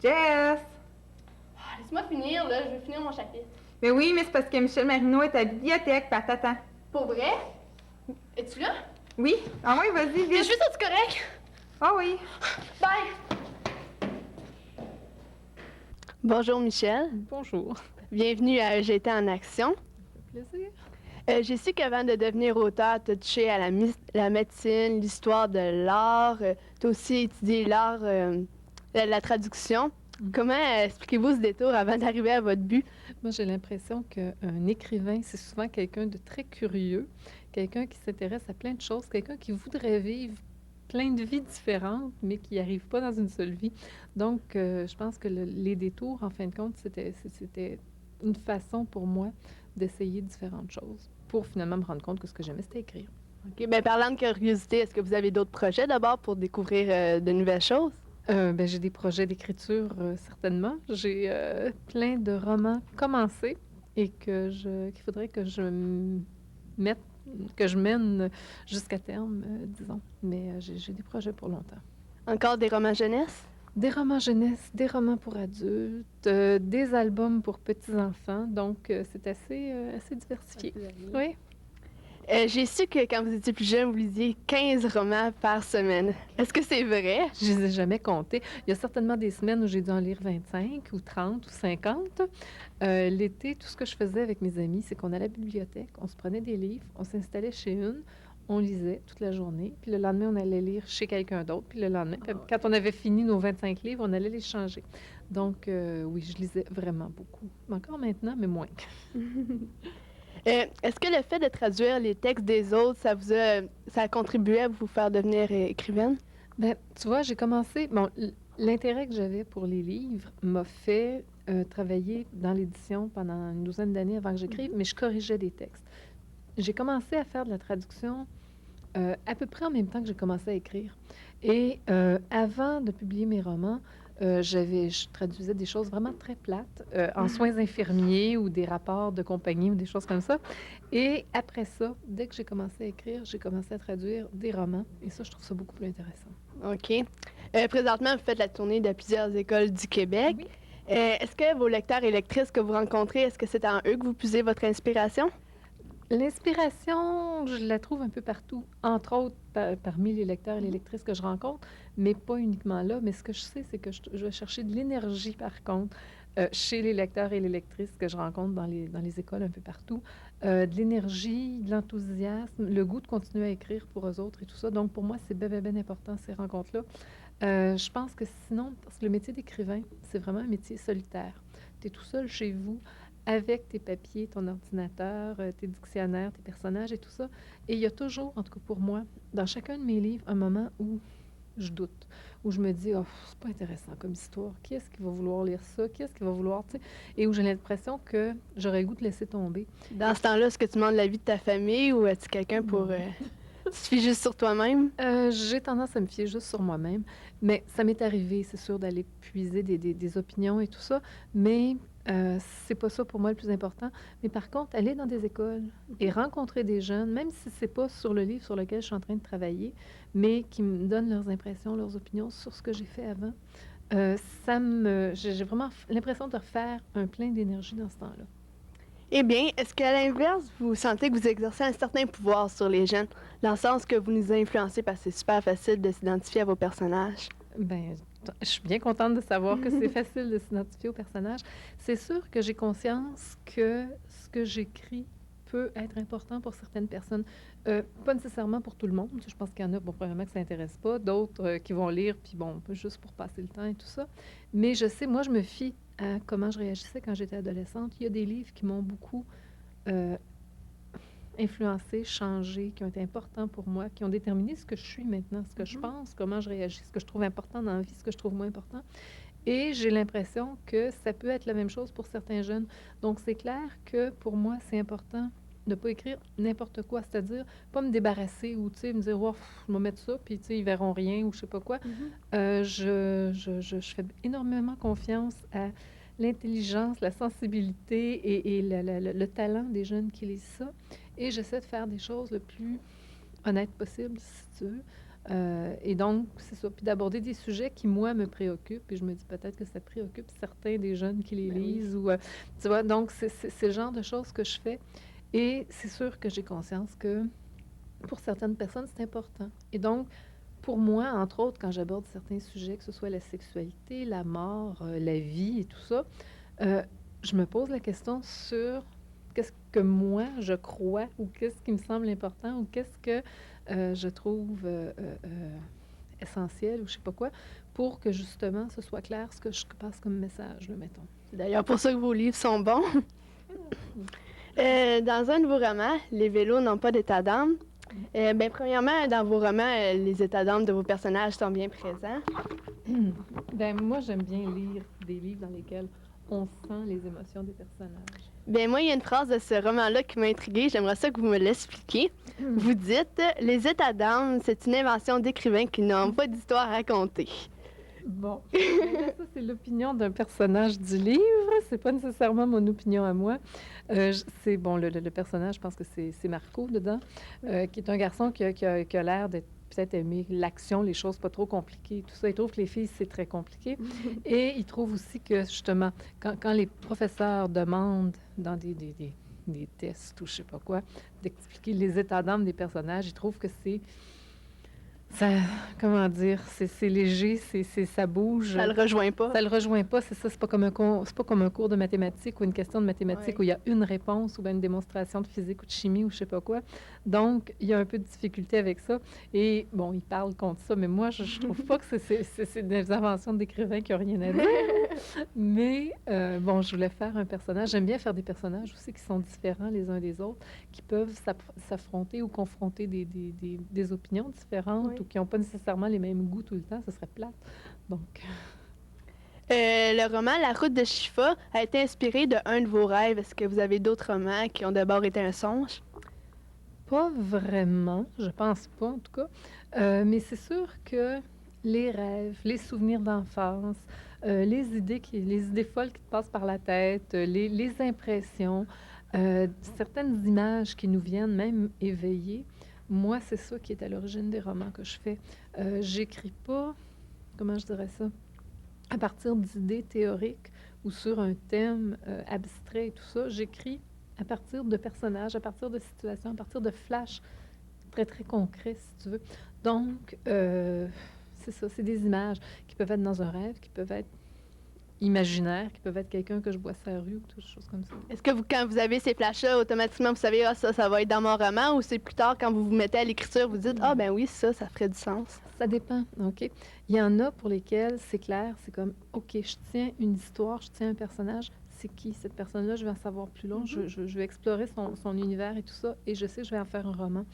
Jess! Laisse-moi finir, là. Je veux finir mon chapitre. Mais oui, mais c'est parce que Michel Marino est à la bibliothèque, puis elle t'attend. Pour vrai? Es-tu là? Oui? Ah oui, vas-y, Mais vite. je veux ça, c'est correct? Ah oui. Bye! Bonjour Michel, Bonjour. bienvenue à J'étais en action. Ça fait plaisir. J'ai su qu'avant de devenir auteur, tu as touché à la médecine, l'histoire de l'art, tu as aussi étudié l'art, la traduction. Comment expliquez-vous ce détour avant d'arriver à votre but? Moi, j'ai l'impression qu'un écrivain, c'est souvent quelqu'un de très curieux, quelqu'un qui s'intéresse à plein de choses, quelqu'un qui voudrait vivre plein de vies différentes, mais qui n'y arrive pas dans une seule vie. Donc, je pense que les détours, en fin de compte, c'était une façon pour moi d'essayer différentes choses pour finalement me rendre compte que ce que j'aimais, c'était écrire. OK, bien parlant de curiosité, est-ce que vous avez d'autres projets d'abord pour découvrir de nouvelles choses? J'ai des projets d'écriture, certainement. J'ai plein de romans commencés et qu'il faudrait que je mène jusqu'à terme, disons. Mais j'ai des projets pour longtemps. Encore des romans jeunesse? Des romans jeunesse, des romans pour adultes, des albums pour petits-enfants. Donc, c'est assez diversifié. Oui. J'ai su que quand vous étiez plus jeune, vous lisiez 15 romans par semaine. Est-ce que c'est vrai? Je ne les ai jamais comptés. Il y a certainement des semaines où j'ai dû en lire 25 ou 30 ou 50. L'été, tout ce que je faisais avec mes amis, c'est qu'on allait à la bibliothèque, on se prenait des livres, on s'installait chez une, on lisait toute la journée, puis le lendemain, on allait lire chez quelqu'un d'autre, puis le lendemain, quand on avait fini nos 25 livres, on allait les changer. Donc, oui, je lisais vraiment beaucoup. Encore maintenant, mais moins. Est-ce que le fait de traduire les textes des autres, ça a contribué à vous faire devenir écrivaine? Ben, tu vois, j'ai commencé. Bon, l'intérêt que j'avais pour les livres m'a fait travailler dans l'édition pendant une douzaine d'années avant que j'écrive, mais je corrigeais des textes. J'ai commencé à faire de la traduction à peu près en même temps que j'ai commencé à écrire. Et avant de publier mes romans, je traduisais des choses vraiment très plates en soins infirmiers ou des rapports de compagnie ou des choses comme ça. Et après ça, dès que j'ai commencé à écrire, j'ai commencé à traduire des romans. Et ça, je trouve ça beaucoup plus intéressant. OK. Présentement, vous faites la tournée de plusieurs écoles du Québec. Oui. Est-ce que vos lecteurs et lectrices que vous rencontrez, est-ce que c'est en eux que vous puisez votre inspiration? L'inspiration, je la trouve un peu partout, entre autres parmi les lecteurs et les lectrices que je rencontre, mais pas uniquement là. Mais ce que je sais, c'est que je vais chercher de l'énergie, par contre, chez les lecteurs et les lectrices que je rencontre dans les écoles un peu partout. De l'énergie, de l'enthousiasme, le goût de continuer à écrire pour eux autres et tout ça. Donc, pour moi, c'est bien important, ces rencontres-là. Je pense que sinon, parce que le métier d'écrivain, c'est vraiment un métier solitaire. Tu es tout seul chez vous, avec tes papiers, ton ordinateur, tes dictionnaires, tes personnages et tout ça. Et il y a toujours, en tout cas pour moi, dans chacun de mes livres, un moment où je doute, où je me dis, oh, c'est pas intéressant comme histoire. Qui est-ce qui va vouloir lire ça? Qui est-ce qui va vouloir, tu sais? Et où j'ai l'impression que j'aurais le goût de laisser tomber. Dans ce temps-là, est-ce que tu demandes l'avis de ta famille ou es-tu quelqu'un pour... tu te fies juste sur toi-même? J'ai tendance à me fier juste sur moi-même, mais ça m'est arrivé, c'est sûr, d'aller puiser des opinions et tout ça, mais c'est pas ça pour moi le plus important. Mais par contre, aller dans des écoles et rencontrer des jeunes, même si c'est pas sur le livre sur lequel je suis en train de travailler, mais qui me donnent leurs impressions, leurs opinions sur ce que j'ai fait avant, j'ai vraiment l'impression de refaire un plein d'énergie dans ce temps-là. Eh bien, est-ce qu'à l'inverse, vous sentez que vous exercez un certain pouvoir sur les jeunes, dans le sens que vous nous influencez parce que c'est super facile de s'identifier à vos personnages? Ben, je suis bien contente de savoir que c'est facile de s'identifier au personnage. C'est sûr que j'ai conscience que ce que j'écris peut être important pour certaines personnes. Pas nécessairement pour tout le monde. Je pense qu'il y en a, bon, probablement que ça n'intéresse pas. D'autres qui vont lire, puis bon, juste pour passer le temps et tout ça. Mais je sais, moi, je me fie à comment je réagissais quand j'étais adolescente. Il y a des livres qui m'ont beaucoup influencé, changé, qui ont été importants pour moi, qui ont déterminé ce que je suis maintenant, ce que je pense, comment je réagis, ce que je trouve important dans la vie, ce que je trouve moins important. Et j'ai l'impression que ça peut être la même chose pour certains jeunes. Donc, c'est clair que pour moi, c'est important de ne pas écrire n'importe quoi, c'est-à-dire pas me débarrasser ou, tu sais, me dire, oh, je vais mettre ça, puis, tu sais, ils verront rien ou je sais pas quoi. Je fais énormément confiance à l'intelligence, la sensibilité et le talent des jeunes qui lisent ça. Et j'essaie de faire des choses le plus honnêtes possible, si tu veux, Et donc, c'est ça. Puis d'aborder des sujets qui, moi, me préoccupent. Et je me dis peut-être que ça préoccupe certains des jeunes qui les lisent. Ou, tu vois, donc, c'est le genre de choses que je fais. Et c'est sûr que j'ai conscience que pour certaines personnes, c'est important. Et donc, pour moi, entre autres, quand j'aborde certains sujets, que ce soit la sexualité, la mort, la vie et tout ça, je me pose la question sur qu'est-ce que moi, je crois ou qu'est-ce qui me semble important ou qu'est-ce que je trouve essentiel ou je sais pas quoi, pour que justement ce soit clair ce que je passe comme message, là, mettons. C'est d'ailleurs pour ça que vos livres sont bons. Dans un de vos romans, Les vélos n'ont pas d'état d'âme. Premièrement, dans vos romans, les états d'âme de vos personnages sont bien présents. Ben moi, j'aime bien lire des livres dans lesquels on sent les émotions des personnages. Moi, il y a une phrase de ce roman-là qui m'a intriguée. J'aimerais ça que vous me l'expliquiez. Vous dites « Les états d'âme, c'est une invention d'écrivains qui n'ont pas d'histoire à raconter. » Bon, là, ça, c'est l'opinion d'un personnage du livre. C'est pas nécessairement mon opinion à moi. C'est, bon, le personnage, je pense que c'est Marco dedans, qui est un garçon qui a l'air d'être peut-être aimer l'action, les choses pas trop compliquées, tout ça. Il trouve que les filles, c'est très compliqué. Et il trouve aussi que, justement, quand les professeurs demandent dans des tests ou je sais pas quoi, d'expliquer les états d'âme des personnages, il trouve que c'est... Ça, comment dire, c'est léger, ça bouge. Ça le rejoint pas. Ça le rejoint pas, c'est ça. C'est pas comme un cours de mathématiques ou une question de mathématiques où il y a une réponse ou bien une démonstration de physique ou de chimie ou je sais pas quoi. Donc, il y a un peu de difficulté avec ça. Et bon, il parle contre ça, mais moi, je trouve pas que c'est des inventions d'écrivains qui n'ont rien à dire. Mais bon, je voulais faire un personnage. J'aime bien faire des personnages aussi qui sont différents les uns des autres, qui peuvent s'affronter ou confronter des opinions différentes ou qui n'ont pas nécessairement les mêmes goûts tout le temps. Ce serait plate. Donc... le roman La route de Shifa a été inspiré de un de vos rêves. Est-ce que vous avez d'autres romans qui ont d'abord été un songe? Pas vraiment, je pense pas en tout cas. Mais c'est sûr que les rêves, les souvenirs d'enfance, les idées folles qui te passent par la tête, les impressions, certaines images qui nous viennent même éveillées, moi, c'est ça qui est à l'origine des romans que je fais. J'écris pas, comment je dirais ça, à partir d'idées théoriques ou sur un thème abstrait et tout ça. J'écris à partir de personnages, à partir de situations, à partir de flashs très, très concrets, si tu veux. Donc, c'est ça, c'est des images qui peuvent être dans un rêve, qui peuvent être imaginaires, qui peuvent être quelqu'un que je vois sur la rue ou toutes choses comme ça. Est-ce que quand vous avez ces flashs-là, automatiquement, vous savez, ah, ça va être dans mon roman, ou c'est plus tard, quand vous vous mettez à l'écriture, vous dites, ah, ben oui, ça ferait du sens? Ça dépend, OK? Il y en a pour lesquels c'est clair, c'est comme, OK, je tiens une histoire, je tiens un personnage, c'est qui cette personne-là? Je vais en savoir plus long, je vais explorer son univers et tout ça, et je sais que je vais en faire un roman.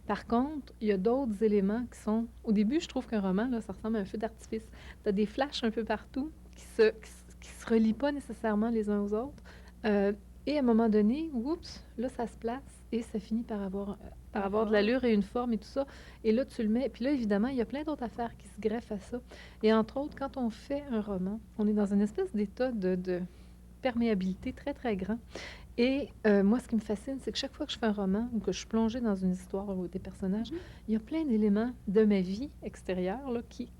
Par contre, il y a d'autres éléments qui sont... Au début, je trouve qu'un roman, là, ça ressemble à un feu d'artifice. Tu as des flashs un peu partout qui se relient pas nécessairement les uns aux autres. Et à un moment donné, oups, là, ça se place et ça finit par avoir de l'allure et une forme et tout ça. Et là, tu le mets. Puis là, évidemment, il y a plein d'autres affaires qui se greffent à ça. Et entre autres, quand on fait un roman, on est dans une espèce d'état de perméabilité très, très grand. Et moi, ce qui me fascine, c'est que chaque fois que je fais un roman ou que je suis plongée dans une histoire ou des personnages, il y a plein d'éléments de ma vie extérieure là, qui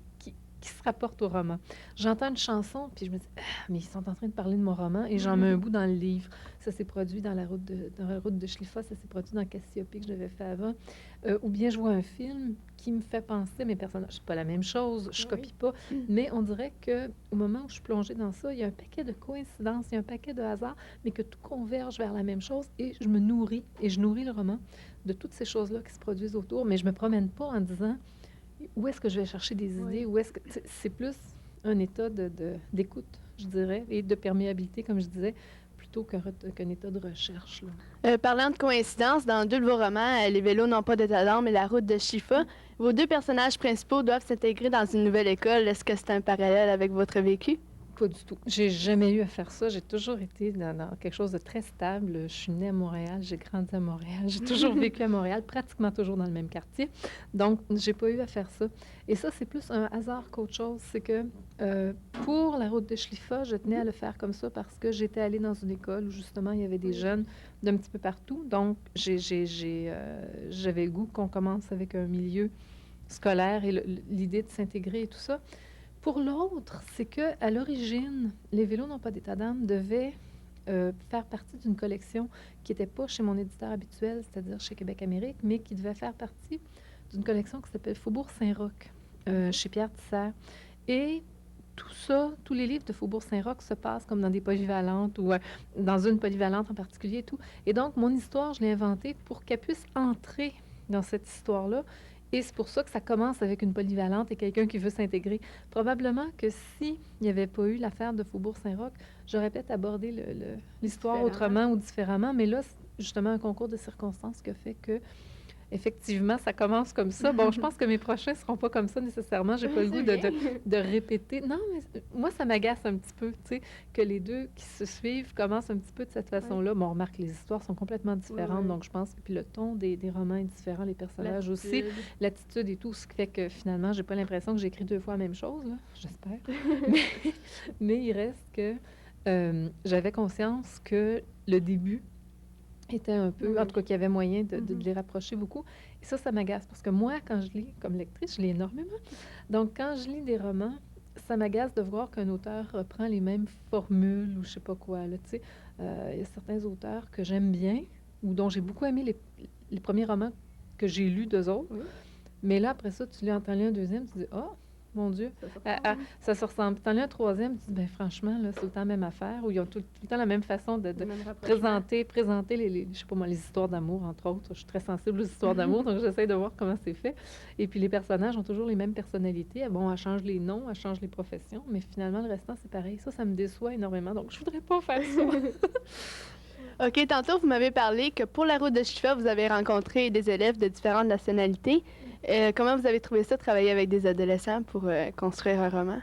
se rapportent au roman. J'entends une chanson, puis je me dis « Ah, mais ils sont en train de parler de mon roman » et j'en mets un bout dans le livre. Ça s'est produit dans la route de Schlifa, ça s'est produit dans Cassiope que je l'avais fait avant. Ou bien je vois un film qui me fait penser à mes personnages. C'est pas la même chose, je copie pas, mais on dirait qu'au moment où je suis plongée dans ça, il y a un paquet de coïncidences, il y a un paquet de hasards, mais que tout converge vers la même chose et je me nourris, et je nourris le roman de toutes ces choses-là qui se produisent autour, mais je me promène pas en disant où est-ce que je vais chercher des idées, où est-ce que... C'est plus un état d'écoute, je dirais, et de perméabilité, comme je disais, plutôt qu'un état de recherche. Là. Parlant de coïncidence, dans deux de vos romans, Les vélos n'ont pas d'état d'âme et La route de Shifa, vos deux personnages principaux doivent s'intégrer dans une nouvelle école. Est-ce que c'est un parallèle avec votre vécu? Pas du tout. J'ai jamais eu à faire ça. J'ai toujours été dans quelque chose de très stable. Je suis née à Montréal, j'ai grandi à Montréal, j'ai toujours vécu à Montréal, pratiquement toujours dans le même quartier. Donc, j'ai pas eu à faire ça. Et ça, c'est plus un hasard qu'autre chose. C'est que pour la route de Schlifa, je tenais à le faire comme ça parce que j'étais allée dans une école où justement il y avait des jeunes d'un petit peu partout. Donc, j'avais le goût qu'on commence avec un milieu scolaire et l'idée de s'intégrer et tout ça. Pour l'autre, c'est que à l'origine, les vélos n'ont pas d'état d'âme devaient faire partie d'une collection qui n'était pas chez mon éditeur habituel, c'est-à-dire chez Québec Amérique, mais qui devait faire partie d'une collection qui s'appelle Faubourg Saint-Roch, chez Pierre Tisser. Et tout ça, tous les livres de Faubourg Saint-Roch se passent comme dans des polyvalentes ou dans une polyvalente en particulier et tout. Et donc, mon histoire, je l'ai inventée pour qu'elle puisse entrer dans cette histoire-là. Et c'est pour ça que ça commence avec une polyvalente et quelqu'un qui veut s'intégrer. Probablement que s'il n'y avait pas eu l'affaire de Faubourg Saint-Roch, j'aurais peut-être abordé l'histoire autrement ou différemment. Mais là, c'est justement un concours de circonstances qui a fait que effectivement, ça commence comme ça. Bon, je pense que mes prochains ne seront pas comme ça nécessairement. J'ai pas le goût de répéter. Non, mais moi, ça m'agace un petit peu, tu sais, que les deux qui se suivent commencent un petit peu de cette façon-là. Bon, on remarque, les histoires sont complètement différentes, donc je pense que puis le ton des romans est différent, les personnages aussi, l'attitude et tout, ce qui fait que finalement, j'ai pas l'impression que j'écris deux fois la même chose, là, j'espère. mais il reste que j'avais conscience que le début était un peu, en tout cas, qu'il y avait moyen de les rapprocher beaucoup. Et ça m'agace, parce que moi, quand je lis, comme lectrice, je lis énormément. Donc, quand je lis des romans, ça m'agace de voir qu'un auteur reprend les mêmes formules ou je sais pas quoi, là, tu sais. Il y a certains auteurs que j'aime bien, ou dont j'ai beaucoup aimé les premiers romans que j'ai lus d'eux autres. Oui. Mais là, après ça, tu lis un deuxième, tu dis « Ah, mon Dieu, ça se ressemble. » T'en lis un troisième, tu dis « Ben franchement, là, c'est tout le temps la même affaire. » Ou ils ont tout le temps la même façon de présenter les, je sais pas moi, les histoires d'amour, entre autres. Je suis très sensible aux histoires d'amour, donc j'essaie de voir comment c'est fait. Et puis les personnages ont toujours les mêmes personnalités. Bon, elle change les noms, elle change les professions, mais finalement, le restant, c'est pareil. Ça me déçoit énormément, donc je voudrais pas faire ça. OK, tantôt, vous m'avez parlé que pour la route de Shifa, vous avez rencontré des élèves de différentes nationalités. Comment vous avez trouvé ça, travailler avec des adolescents pour construire un roman?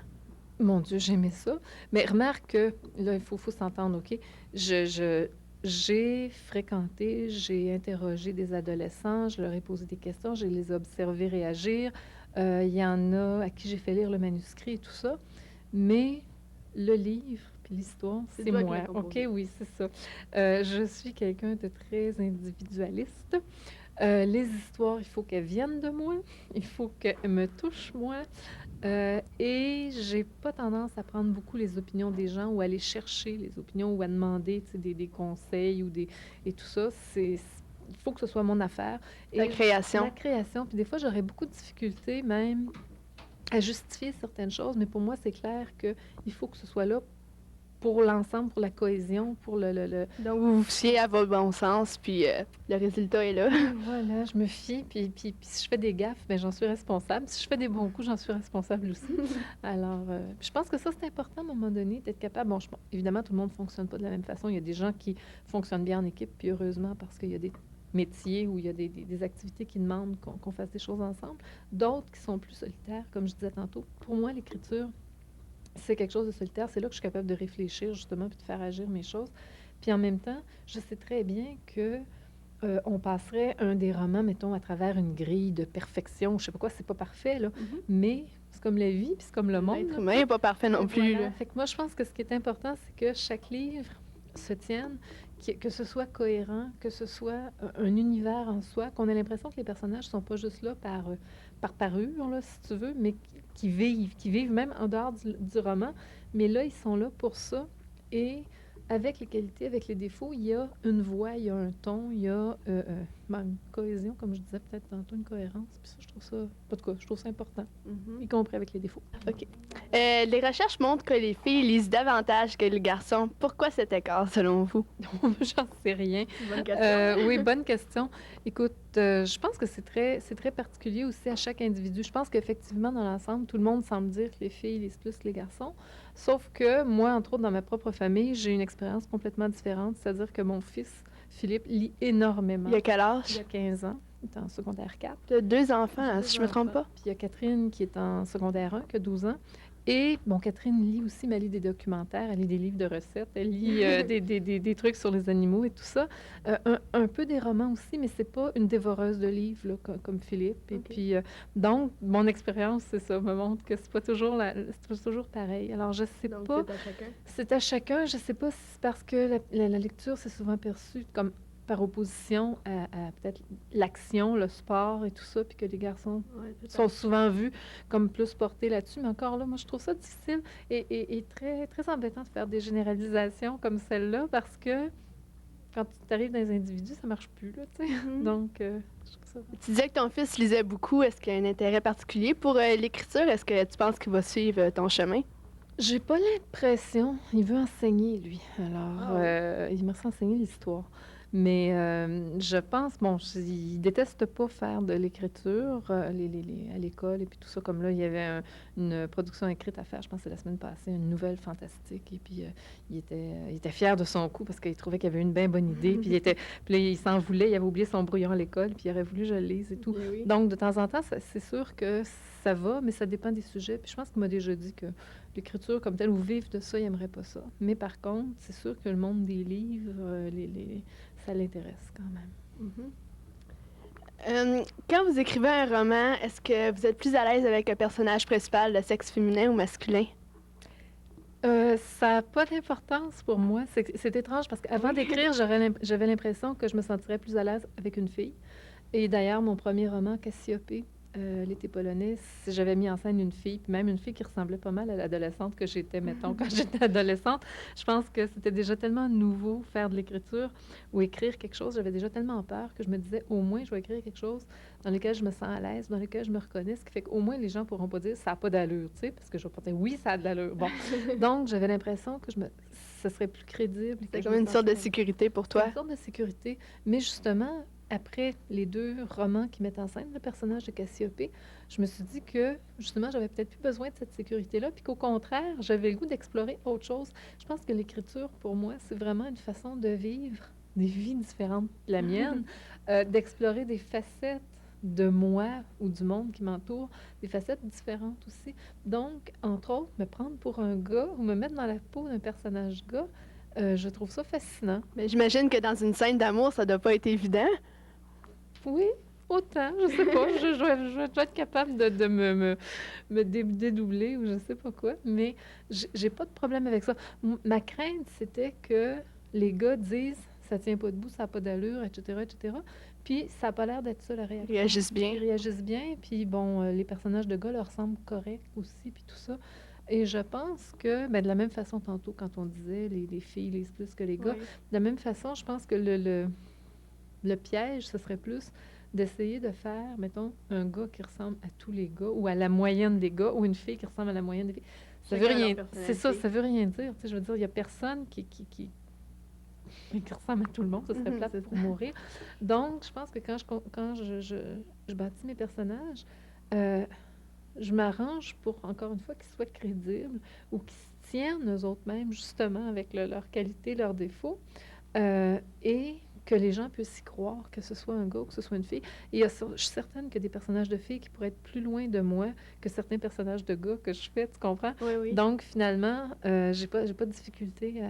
Mon Dieu, j'aimais ça. Mais remarque que, là, il faut s'entendre, OK? J'ai fréquenté, j'ai interrogé des adolescents, je leur ai posé des questions, je les ai observés réagir. Il y en a à qui j'ai fait lire le manuscrit et tout ça. Mais le livre, puis l'histoire, c'est moi. OK, oui, c'est ça. Je suis quelqu'un de très individualiste. Les histoires, il faut qu'elles viennent de moi, il faut qu'elles me touchent moi, et j'ai pas tendance à prendre beaucoup les opinions des gens ou à aller chercher les opinions ou à demander des conseils ou et tout ça. Il faut que ce soit mon affaire. Et la création, puis des fois, j'aurais beaucoup de difficultés même à justifier certaines choses, mais pour moi, c'est clair qu'il faut que ce soit là pour l'ensemble, pour la cohésion, pour le... Donc, vous vous fiez à votre bon sens, puis le résultat est là. Voilà, je me fie, puis si je fais des gaffes, bien, j'en suis responsable. Si je fais des bons coups, j'en suis responsable aussi. Alors, je pense que ça, c'est important à un moment donné, d'être capable... Bon, évidemment, tout le monde ne fonctionne pas de la même façon. Il y a des gens qui fonctionnent bien en équipe, puis heureusement, parce qu'il y a des métiers où il y a des activités qui demandent qu'on fasse des choses ensemble. D'autres qui sont plus solitaires, comme je disais tantôt. Pour moi, l'écriture, c'est quelque chose de solitaire. C'est là que je suis capable de réfléchir, justement, puis de faire agir mes choses. Puis en même temps, je sais très bien que on passerait un des romans, mettons, à travers une grille de perfection. Je sais pas quoi, c'est pas parfait, là. Mais c'est comme la vie, puis c'est comme le monde. L'être humain n'est pas parfait non plus. Voilà. Fait que moi, je pense que ce qui est important, c'est que chaque livre se tienne, que ce soit cohérent, que ce soit un univers en soi, qu'on ait l'impression que les personnages sont pas juste là par parure, là, si tu veux, mais qui vivent même en dehors du roman. Mais là, ils sont là pour ça. Et avec les qualités, avec les défauts, il y a une voix, il y a un ton, il y a une cohésion, comme je disais peut-être tantôt, une cohérence. Puis ça, je trouve ça, en tout cas, je trouve ça important, y compris avec les défauts. OK. Les recherches montrent que les filles lisent davantage que les garçons. Pourquoi cet écart, selon vous? J'en sais rien. Bonne question. Oui, bonne question. Écoute, je pense que c'est très particulier aussi à chaque individu. Je pense qu'effectivement, dans l'ensemble, tout le monde semble dire que les filles lisent plus que les garçons. Sauf que moi, entre autres, dans ma propre famille, j'ai une expérience complètement différente. C'est-à-dire que mon fils, Philippe, lit énormément. Il a quel âge? Il a 15 ans. Il est en secondaire 4. Tu as 2 enfants, si je ne me trompe pas. Puis il y a Catherine qui est en secondaire 1, qui a 12 ans. Et, bon, Catherine lit aussi, mais elle lit des documentaires, elle lit des livres de recettes, elle lit des trucs sur les animaux et tout ça. Un peu des romans aussi, mais c'est pas une dévoreuse de livres, là, comme Philippe. Et puis, donc, mon expérience, c'est ça, me montre que c'est pas toujours pareil. Alors, je sais pas. C'est à chacun? C'est à chacun. Je sais pas si c'est parce que la lecture, c'est souvent perçu comme par opposition à peut-être l'action, le sport et tout ça, puis que les garçons sont souvent vus comme plus portés là-dessus. Mais encore là, moi, je trouve ça difficile et très, très embêtant de faire des généralisations comme celle-là parce que quand tu arrives dans les individus, ça marche plus, là, tu sais. Donc, je trouve ça... Tu disais que ton fils lisait beaucoup. Est-ce qu'il a un intérêt particulier pour l'écriture? Est-ce que tu penses qu'il va suivre ton chemin? J'ai pas l'impression. Il veut enseigner, lui. Alors, il aimerait s'enseigner l'histoire. Mais je pense, bon, il déteste pas faire de l'écriture à l'école et puis tout ça. Comme là, il y avait une production écrite à faire, je pense que c'est la semaine passée, une nouvelle fantastique. Et puis, il était fier de son coup parce qu'il trouvait qu'il avait une bien bonne idée. Puis, puis là, il s'en voulait, il avait oublié son brouillon à l'école, puis il aurait voulu que je le lise et tout. Oui. Donc, de temps en temps, c'est sûr que ça va, mais ça dépend des sujets. Puis je pense qu'il m'a déjà dit que l'écriture comme telle, ou vivre de ça, il n'aimerait pas ça. Mais par contre, c'est sûr que le monde des livres, ça l'intéresse quand même. Quand vous écrivez un roman, est-ce que vous êtes plus à l'aise avec un personnage principal de sexe féminin ou masculin? Ça n'a pas d'importance pour moi. C'est étrange parce qu'avant d'écrire, j'avais l'impression que je me sentirais plus à l'aise avec une fille. Et d'ailleurs, mon premier roman, Cassiopée, L'été polonais, j'avais mis en scène une fille, puis même une fille qui ressemblait pas mal à l'adolescente que j'étais, mettons, quand j'étais adolescente. Je pense que c'était déjà tellement nouveau faire de l'écriture ou écrire quelque chose. J'avais déjà tellement peur que je me disais, au moins, je vais écrire quelque chose dans lequel je me sens à l'aise, dans lequel je me reconnais, ce qui fait qu'au moins, les gens pourront pas dire, ça n'a pas d'allure, tu sais, parce que je vais pas dire, oui, ça a de l'allure. Bon, donc, j'avais l'impression que ce serait plus crédible. C'est comme une sorte de sécurité pour toi. Une sorte de sécurité, mais justement, après les 2 romans qui mettent en scène le personnage de Cassiopée, je me suis dit que, justement, j'avais peut-être plus besoin de cette sécurité-là, puis qu'au contraire, j'avais le goût d'explorer autre chose. Je pense que l'écriture, pour moi, c'est vraiment une façon de vivre des vies différentes de la mienne, d'explorer des facettes de moi ou du monde qui m'entoure, des facettes différentes aussi. Donc, entre autres, me prendre pour un gars ou me mettre dans la peau d'un personnage gars, je trouve ça fascinant. Mais j'imagine que dans une scène d'amour, ça doit pas être évident. Oui, autant, je sais pas. Je dois être capable de me dédoubler ou je sais pas quoi, mais j'ai pas de problème avec ça. Ma crainte, c'était que les gars disent « ça tient pas debout, ça n'a pas d'allure, etc., etc. » Puis ça n'a pas l'air d'être ça, la réaction. Ils réagissent bien. Ils réagissent bien, puis bon, les personnages de gars leur semblent corrects aussi, puis tout ça. Et je pense que, ben, de la même façon, tantôt, quand on disait les filles lisent plus que les gars, Oui. de la même façon, je pense que le piège, ce serait plus d'essayer de faire, mettons, un gars qui ressemble à tous les gars ou à la moyenne des gars ou une fille qui ressemble à la moyenne des filles. Ça veut Chacun rien, leur c'est ça, ça veut rien dire. Tu sais, je veux dire, il n'y a personne qui ressemble à tout le monde, ce serait plate pour mourir. Donc, je pense que quand je bâtis mes personnages, je m'arrange pour, encore une fois, qu'ils soient crédibles ou qu'ils se tiennent eux autres mêmes, justement, avec leurs qualités, leurs défauts, et que les gens puissent y croire, que ce soit un gars ou que ce soit une fille. Et je suis certaine qu'il y a des personnages de filles qui pourraient être plus loin de moi que certains personnages de gars que je fais, tu comprends? Oui, oui. Donc, finalement, j'ai pas de difficulté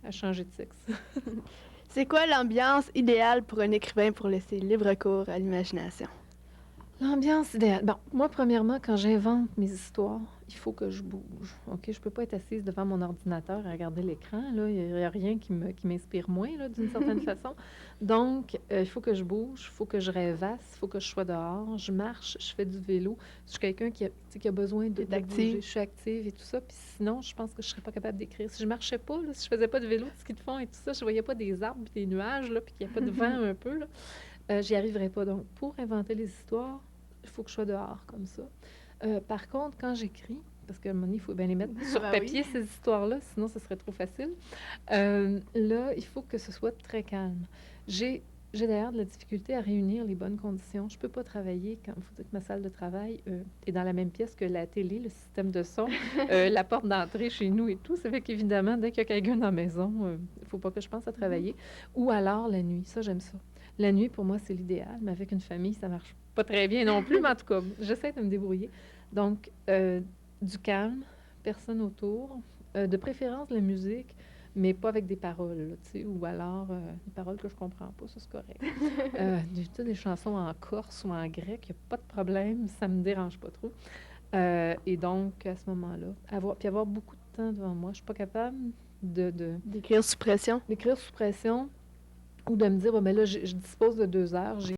à changer de sexe. C'est quoi l'ambiance idéale pour un écrivain pour laisser libre cours à l'imagination? L'ambiance idéale. Bon, moi, premièrement, quand j'invente mes histoires, il faut que je bouge. OK? Je peux pas être assise devant mon ordinateur et regarder l'écran. Là, il n'y a rien qui m'inspire moins, là, d'une certaine façon. Donc, il faut que je bouge, il faut que je rêvasse, il faut que je sois dehors. Je marche, je fais du vélo. Je suis quelqu'un qui a besoin de active. bouger. Je suis active et tout ça. Puis sinon, je pense que je serais pas capable d'écrire. Si je marchais pas, là, si je faisais pas de vélo, de ski de fond et tout ça, je voyais pas des arbres et des nuages, là, puis qu'il n'y a pas de vent un peu, là, j'y arriverais pas. Donc, pour inventer les histoires, il faut que je sois dehors comme ça. Par contre, quand j'écris, parce qu'à un moment donné, il faut bien les mettre sur papier, ces histoires-là, sinon ce serait trop facile. Là, il faut que ce soit très calme. J'ai d'ailleurs de la difficulté à réunir les bonnes conditions. Je ne peux pas travailler quand il faut dire que ma salle de travail est dans la même pièce que la télé, le système de son, la porte d'entrée chez nous et tout. Ça fait qu'évidemment, dès qu'il y a quelqu'un dans la maison, il ne faut pas que je pense à travailler. Ou alors la nuit, ça j'aime ça. La nuit, pour moi, c'est l'idéal, mais avec une famille, ça marche pas très bien non plus, mais en tout cas, j'essaie de me débrouiller. Donc, du calme, personne autour, de préférence la musique, mais pas avec des paroles, là, tu sais, ou alors des paroles que je comprends pas, ça c'est correct. Des chansons en corse ou en grec, il n'y a pas de problème, ça me dérange pas trop. Et donc, à ce moment-là, avoir beaucoup de temps devant moi, je suis pas capable d'écrire D'écrire sous pression? D'écrire sous pression, Ou de me dire, bon, ben là, je dispose de 2 heures, j'ai